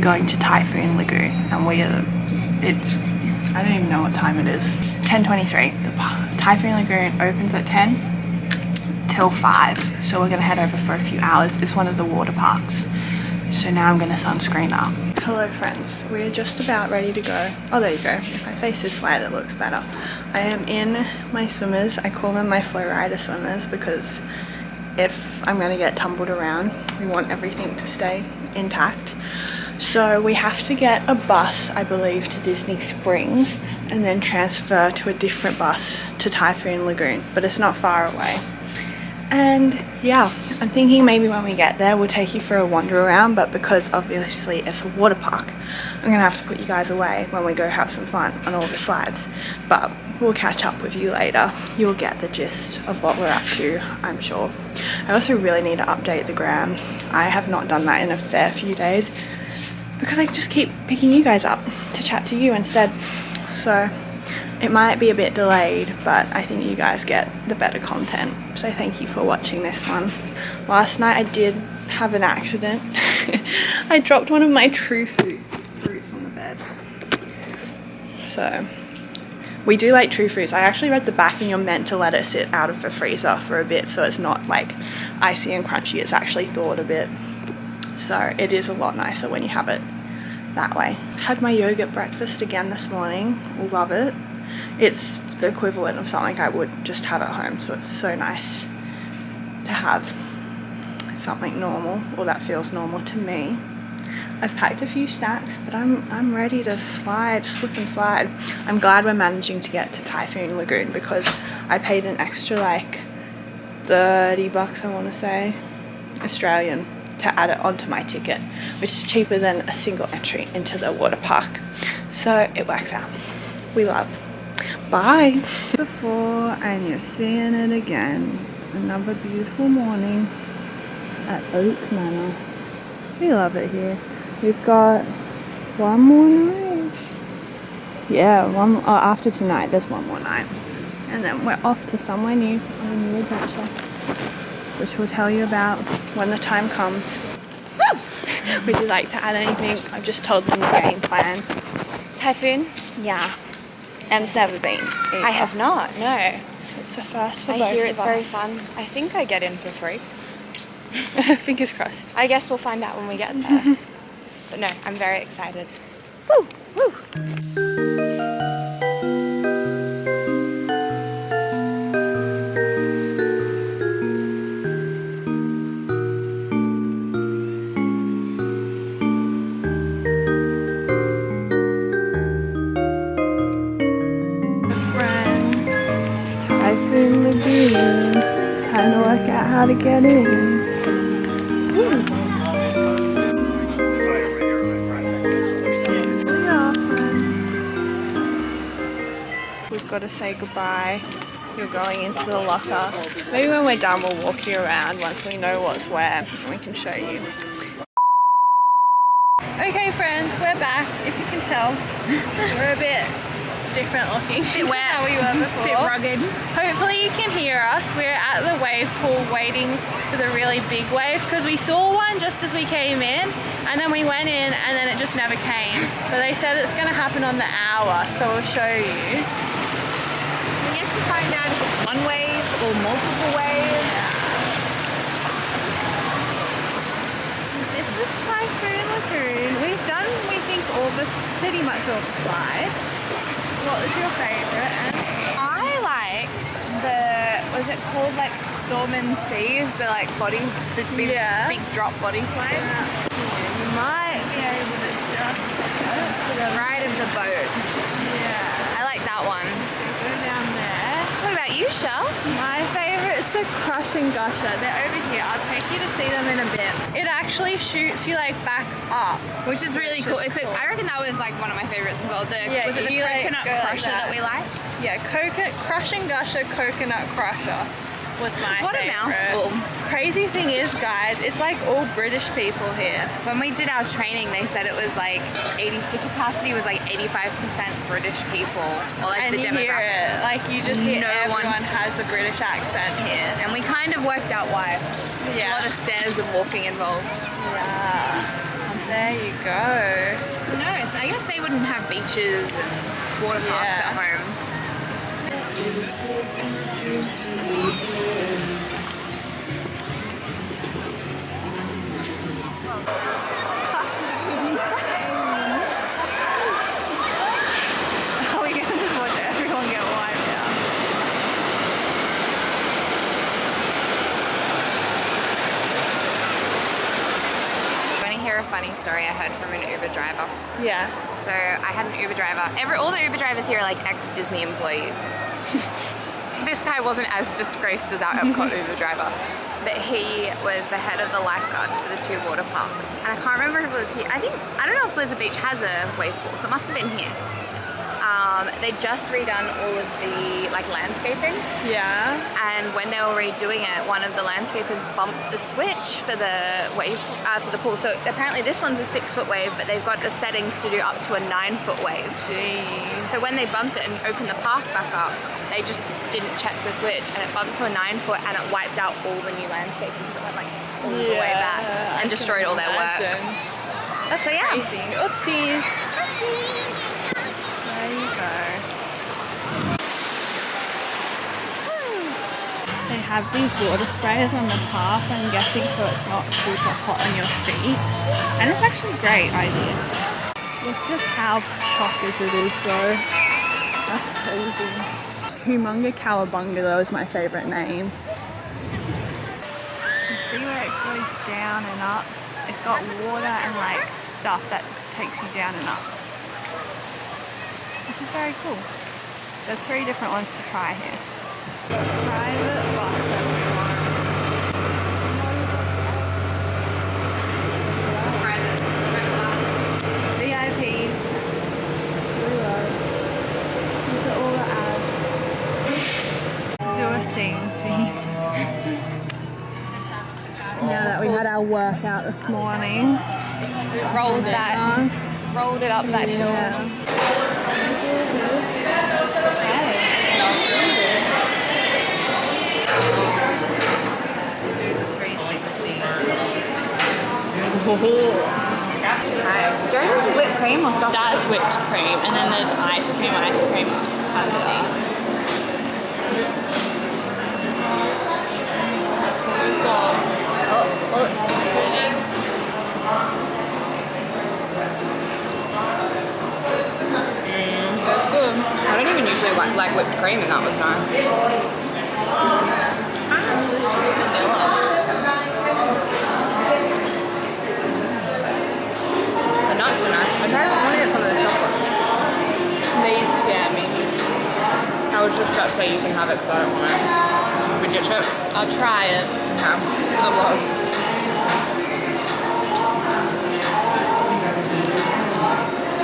we're going to Typhoon Lagoon, and I don't even know what time it is. 10:23. The Typhoon Lagoon opens at 10 till 5, so we're gonna head over for a few hours. It's one of the water parks. So now I'm gonna sunscreen up. Hello friends, we're just about ready to go. Oh, there you go. If I face this light, it looks better. I am in my swimmers. I call them my flow rider swimmers because if I'm gonna get tumbled around, we want everything to stay intact. So we have to get a bus, I believe, to Disney Springs and then transfer to a different bus to Typhoon Lagoon, but it's not far away. And yeah, I'm thinking maybe when we get there we'll take you for a wander around, but because obviously it's a water park, I'm gonna have to put you guys away when we go have some fun on all the slides. But we'll catch up with you later. You'll get the gist of what we're up to, I'm sure. I also really need to update the gram. I have not done that in a fair few days because I just keep picking you guys up to chat to you instead. So it might be a bit delayed, but I think you guys get the better content. So thank you for watching this one. Last night I did have an accident. I dropped one of my true fruits on the bed. So we do like true fruits. I actually read the back and you're meant to let it sit out of the freezer for a bit so it's not like icy and crunchy. It's actually thawed a bit. So it is a lot nicer when you have it that way. Had my yogurt breakfast again this morning. Love it. It's the equivalent of something I would just have at home, so it's so nice to have something normal, or that feels normal to me. I've packed a few snacks, but I'm ready to slip and slide. I'm glad we're managing to get to Typhoon Lagoon because I paid an extra like 30 bucks, I want to say, Australian, to add it onto my ticket, which is cheaper than a single entry into the water park. So it works out. We love. Bye. Before, and you're seeing it again. Another beautiful morning at Oak Manor. We love it here. We've got one more night. Yeah, after tonight there's one more night. And then we're off to somewhere new on a new adventure, which we'll tell you about when the time comes. Would you like to add anything? I've just told them the game plan. Typhoon? Yeah. Em's never been either. I have not, no. So it's the first for both of us. I hear it's very fun. I think I get in for free. Fingers crossed. I guess we'll find out when we get there. But no, I'm very excited. Woo! Woo! Typhoon Lagoon, trying to work out how to get in. Woo. We are friends. We've got to say goodbye. You're going into the locker. Maybe when we're done we'll walk you around once we know what's where and we can show you. Okay friends, we're back. If you can tell, we're a bit different looking to how we were before. Bit rugged. Hopefully you can hear us. We're at the wave pool waiting for the really big wave because we saw one just as we came in and then we went in and then it just never came. But they said it's going to happen on the hour, so we'll show you. We get to find out if it's one wave or multiple waves. This is Typhoon Lagoon. We've done, we think, pretty much all the slides. What was your favourite? I liked was it called like Storm and Seas? The like the big drop body slide? Yeah. You might be able to just For the ride of the boat. Yeah. I like that one. Go down there. What about you, Shell? My favourite is the Crush and Gusher. They're over here. I'll take you to see them in a bit. It actually shoots you like back up, Which is really cool. It's I reckon that was like one of my favorites as well. Was it the coconut crusher that we liked? Yeah, Crush and Gusher Coconut Crusher was my What favourite. a mouthful. Crazy thing is, guys, it's like all British people here. When we did our training, they said it was like the capacity was like 85% British people, or like And the you demographic. hear it, like you just hear everyone has a British accent here. And we kind of worked out why. Yeah. A lot of stairs and walking involved. Yeah. There you go. No, I guess they wouldn't have beaches and water parks at home. Are we gonna just watch everyone get wiped out? You want to hear a funny story I heard from an Uber driver? Yes. So I had an Uber driver. All the Uber drivers here are like ex-Disney employees. This guy wasn't as disgraced as our Epcot Uber driver, but he was the head of the lifeguards for the 2 water parks. And I can't remember if it was here. I don't know if Blizzard Beach has a wave pool, so it must have been here. They just redone all of the landscaping. Yeah. And when they were redoing it, one of the landscapers bumped the switch for the wave for the pool. So apparently this one's a 6-foot wave, but they've got the settings to do up to a 9-foot wave. Jeez. So when they bumped it and opened the park back up, they just didn't check the switch, and it bumped to a 9-foot, and it wiped out all the new landscaping that went all the way back and destroyed all their work. That's so yeah. crazy. Oopsies. There you go. They have these water sprayers on the path, I'm guessing, so it's not super hot on your feet. And it's actually a great idea. Look just how chockers it is though. That's crazy. Humunga kowabunga though is my favourite name. You see where it goes down and up? It's got water and stuff that takes you down and up. Which is very cool. There's 3 different ones to try here. Private bus, everyone. Private bus. VIPs. These are all the ads. Let's do a thing, team. Now that we had our workout this morning. Rolled it up that hill. Yeah. Jordan's is whipped cream or soft? That's whipped cream, and then there's ice cream underneath. That's what we've got. That's good. I don't even usually like whipped cream, and that was nice. Vanilla. The nuts are nice. I want to get some of the chocolate. These scare me. I was just about to say you can have it because I don't want it. Would you chip? I'll try it. No. I won't.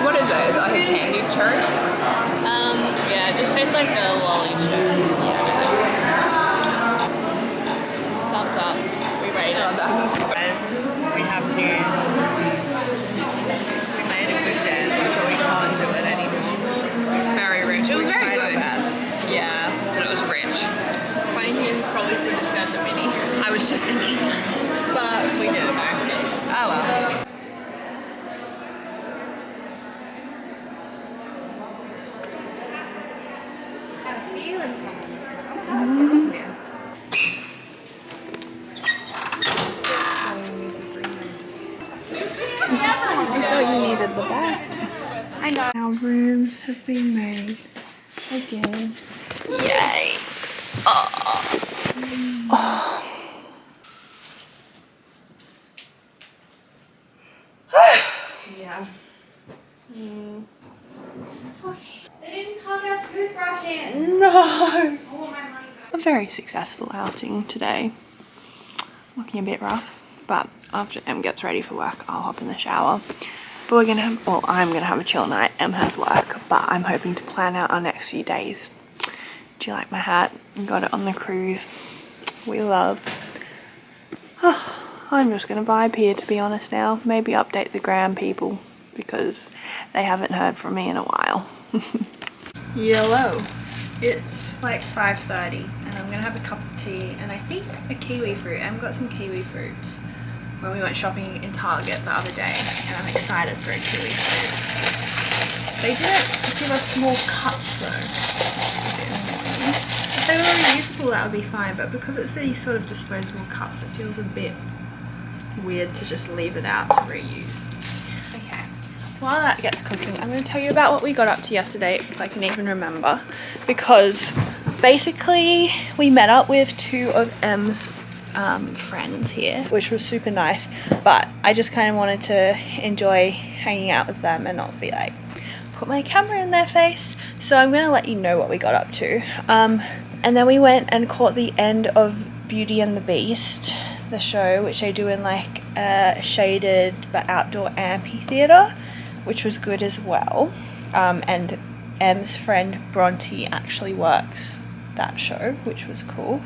What is it? Is it like a candied cherry? Yeah, it just tastes like a lolly cherry. Yeah, I think so. Thumbs up. We rate it. I love that. Guys, we have news. We made a good dance, but we can't do it anymore. It's very rich. It was very Tried our good. best. Yeah. But it was rich. It's funny you probably should have shared the mini. I was just thinking. But we didn't know. Oh well. I had a feeling someone's coming. I thought you needed the bathroom. I know. Our rooms have been made again. Yay. Yeah. They didn't tug our toothbrush in. No! Oh, A very successful outing today. Looking a bit rough, but after Em gets ready for work, I'll hop in the shower. But we're gonna have, well, I'm gonna have a chill night. Em has work, but I'm hoping to plan out our next few days. Do you like my hat? Got it on the cruise. We love. I'm just gonna vibe here, to be honest now. Maybe update the gram people because they haven't heard from me in a while. Yellow. It's like 5:30 and I'm gonna have a cup of tea and I think a kiwi fruit. I've got some kiwi fruits when we went shopping in Target the other day, and I'm excited for a kiwi food. They didn't give us more cups though. If they were reusable, that would be fine, but because it's these sort of disposable cups, it feels a bit weird to just leave it out to reuse. Okay, while that gets cooking, I'm going to tell you about what we got up to yesterday, if I can even remember, because basically we met up with two of Em's friends here, which was super nice, but I just kind of wanted to enjoy hanging out with them and not be like, put my camera in their face. So I'm going to let you know what we got up to. And then we went and caught the end of Beauty and the Beast, the show, which they do in like a shaded but outdoor amphitheater, which was good as well. And Em's friend Bronte actually works that show, which was cool.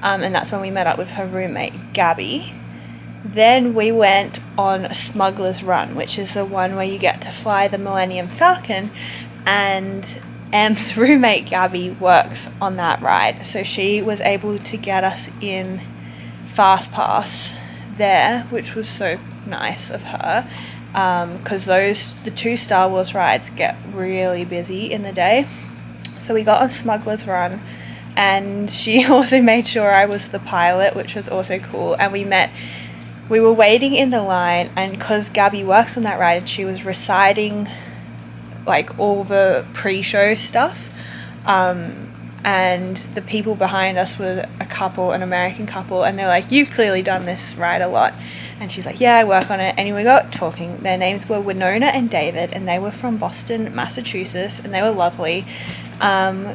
And that's when we met up with her roommate Gabby. Then we went on Smuggler's Run, which is the one where you get to fly the Millennium Falcon, and Em's roommate Gabby works on that ride, so she was able to get us in Fast Pass there, which was so nice of her, because the two Star Wars rides get really busy in the day. So we got on Smuggler's Run, and she also made sure I was the pilot, which was also cool. And we were waiting in the line, and because Gabby works on that ride and she was reciting like all the pre-show stuff, and the people behind us were a couple, an American couple, and they're like, "You've clearly done this ride a lot." And she's like, "Yeah, I work on it." And we got talking. Their names were Winona and David, and they were from Boston, Massachusetts, and they were lovely.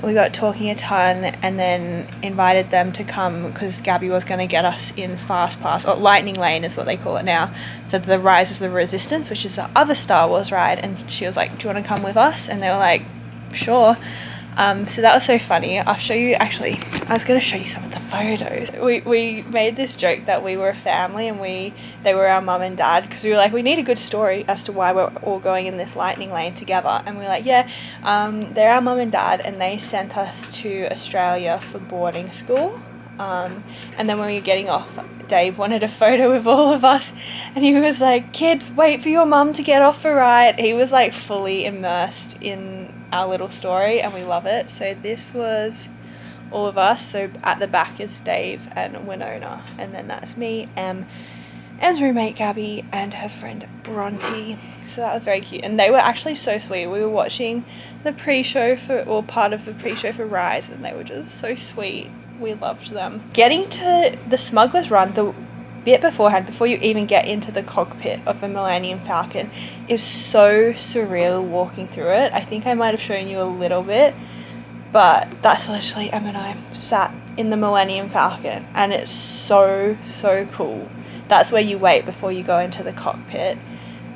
We got talking a ton, and then invited them to come because Gabby was going to get us in Fast Pass, or Lightning Lane is what they call it now, for the Rise of the Resistance, which is the other Star Wars ride. And she was like, "Do you want to come with us?" And they were like, "Sure." So that was so funny. I'll show you, actually, I was going to show you some of the photos. We made this joke that we were a family, and they were our mum and dad, because we were like, we need a good story as to why we're all going in this lightning lane together. And we were like, yeah, they're our mum and dad, and they sent us to Australia for boarding school. And then when we were getting off, Dave wanted a photo with all of us, and he was like, "Kids, wait for your mum to get off the ride." He was like fully immersed in our little story, and we love it. So this was all of us. So at the back is Dave and Winona, and then that's me, Em's roommate Gabby, and her friend Bronte. So that was very cute, and they were actually so sweet. We were watching the pre-show or part of the pre-show for Rise, and they were just so sweet. We loved them. Getting to the Smuggler's Run, the bit beforehand, before you even get into the cockpit of the Millennium Falcon, is so surreal walking through it. I think I might have shown you a little bit, but that's literally Em and I sat in the Millennium Falcon, and it's so cool. That's where you wait before you go into the cockpit.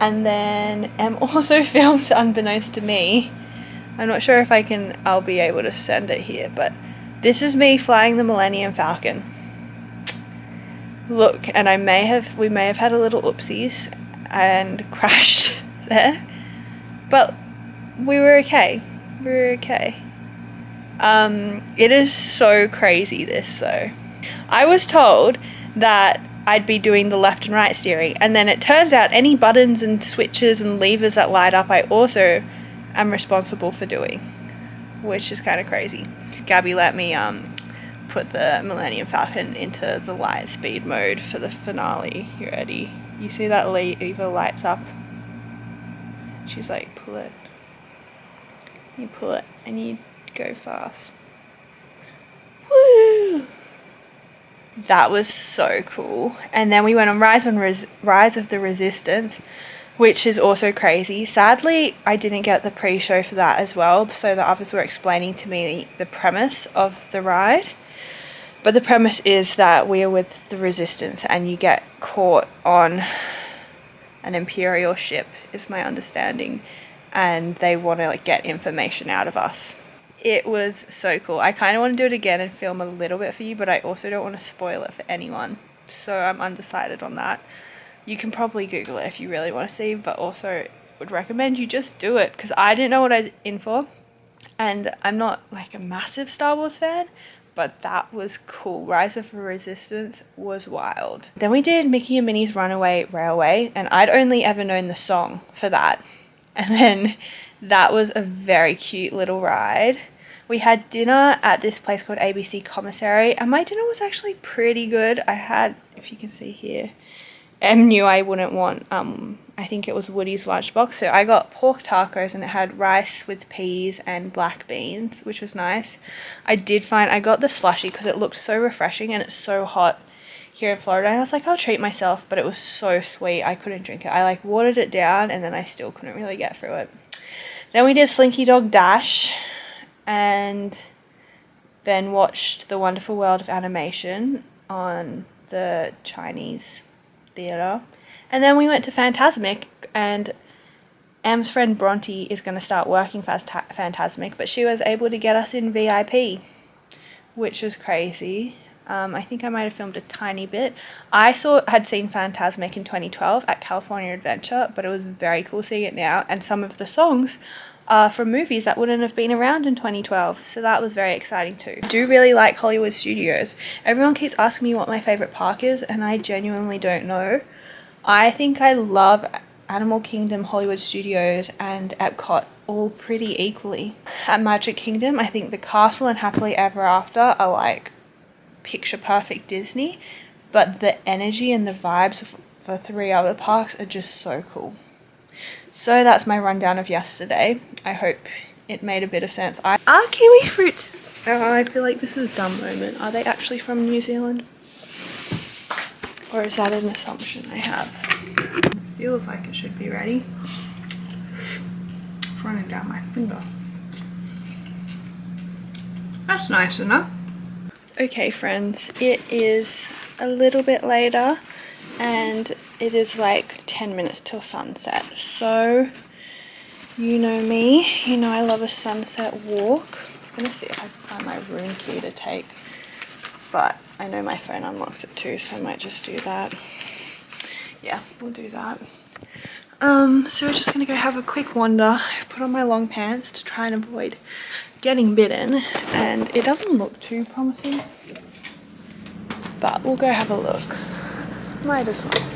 And then Em also filmed, unbeknownst to me, I'm not sure if I'll be able to send it here, but this is me flying the Millennium Falcon. Look, and we may have had a little oopsies and crashed there, but we were okay. It is so crazy, this though. I was told that I'd be doing the left and right steering, and then it turns out any buttons and switches and levers that light up, I also am responsible for doing, which is kind of crazy. Gabby let me put the Millennium Falcon into the light speed mode for the finale. You ready? You see that lever lights up? She's like, pull it. You pull it and you go fast. Woo! That was so cool. And then we went on Rise of the Resistance, which is also crazy. Sadly, I didn't get the pre-show for that as well, so the others were explaining to me the premise of the ride. But the premise is that we are with the Resistance, and you get caught on an Imperial ship, is my understanding, and they want to get information out of us. It was so cool. I kind of want to do it again and film a little bit for you, but I also don't want to spoil it for anyone, so I'm undecided on that. You can probably Google it if you really want to see, but also would recommend you just do it, because I didn't know what I was in for, and I'm not a massive Star Wars fan, but that was cool. Rise of Resistance was wild. Then we did Mickey and Minnie's Runaway Railway, and I'd only ever known the song for that. And then that was a very cute little ride. We had dinner at this place called ABC Commissary, and my dinner was actually pretty good. I had, if you can see here, Em knew I wouldn't want, I think it was Woody's lunchbox, so I got pork tacos, and it had rice with peas and black beans, which was nice. I did find, I got the slushie because it looked so refreshing, and it's so hot here in Florida, and I was like, I'll treat myself, but it was so sweet, I couldn't drink it. I like watered it down, and then I still couldn't really get through it. Then we did Slinky Dog Dash, and then watched The Wonderful World of Animation on the Chinese theatre. And then we went to Fantasmic, and Em's friend Bronte is going to start working for Fantasmic, but she was able to get us in VIP, which was crazy. I think I might have filmed a tiny bit. I had seen Fantasmic in 2012 at California Adventure, but it was very cool seeing it now, and some of the songs are from movies that wouldn't have been around in 2012, so that was very exciting too. I do really like Hollywood Studios. Everyone keeps asking me what my favorite park is, and I genuinely don't know. I think I love Animal Kingdom, Hollywood Studios, and Epcot all pretty equally. At Magic Kingdom, I think the castle and Happily Ever After are like picture perfect Disney, but the energy and the vibes of the 3 other parks are just so cool. So that's my rundown of yesterday. I hope it made a bit of sense. Are kiwi fruits? Oh, I feel like this is a dumb moment. Are they actually from New Zealand? Or is that an assumption I have? Feels like it should be ready. It's running down my finger. That's nice enough. Okay friends, it is a little bit later, and it is like 10 minutes till sunset. So, you know me, you know I love a sunset walk. I was going to see if I can find my room key to take, but I know my phone unlocks it too, so I might just do that. Yeah, we'll do that. So we're just going to go have a quick wander, put on my long pants to try and avoid getting bitten, and it doesn't look too promising, but we'll go have a look. Might as well.